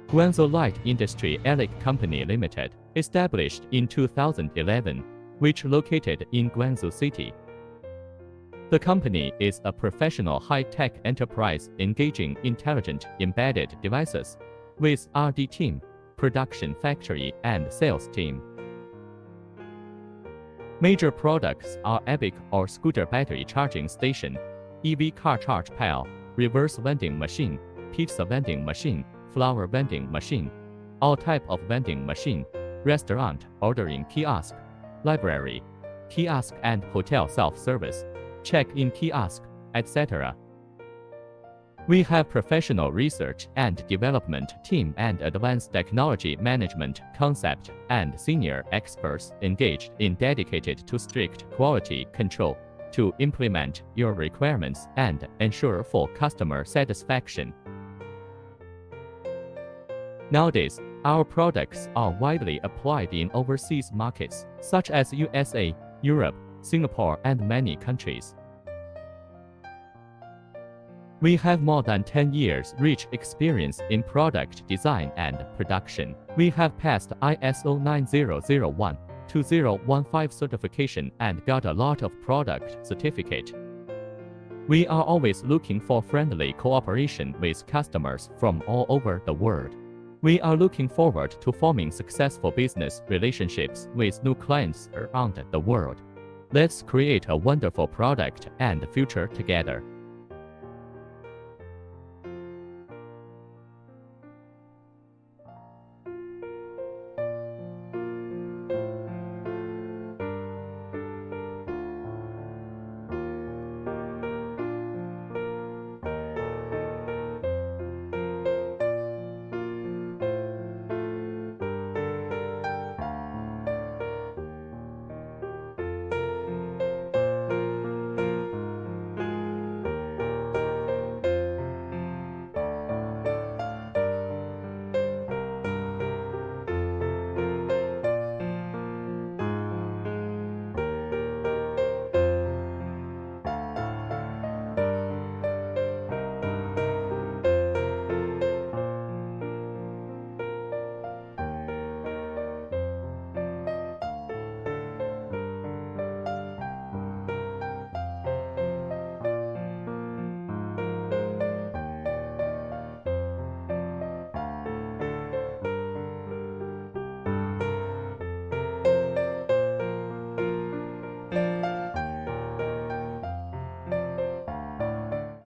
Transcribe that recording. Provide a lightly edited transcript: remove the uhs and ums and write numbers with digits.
Guangzhou Light Industry Elec Company Limited, established in 2011, which located in Guangzhou City. The company is a professional high-tech enterprise engaging intelligent embedded devices with R&D team, production factory, and sales team. Major products are EVIC or scooter battery charging station, EV car charge pile, reverse vending machine, pizza vending machine, flower vending machine, all type of vending machine, restaurant ordering kiosk, library, kiosk and hotel self-service, check-in kiosk, etc. We have professional research and development team and advanced technology management concept and senior experts engaged in dedicated to strict quality control to implement your requirements and ensure full customer satisfaction. Nowadays, our products are widely applied in overseas markets, such as USA, Europe, Singapore, and many countries. We have more than 10 years rich experience in product design and production. We have passed ISO 9001-2015 certification and got a lot of product certificate. We are always looking for friendly cooperation with customers from all over the world. We are looking forward to forming successful business relationships with new clients around the world. Let's create a wonderful product and future together.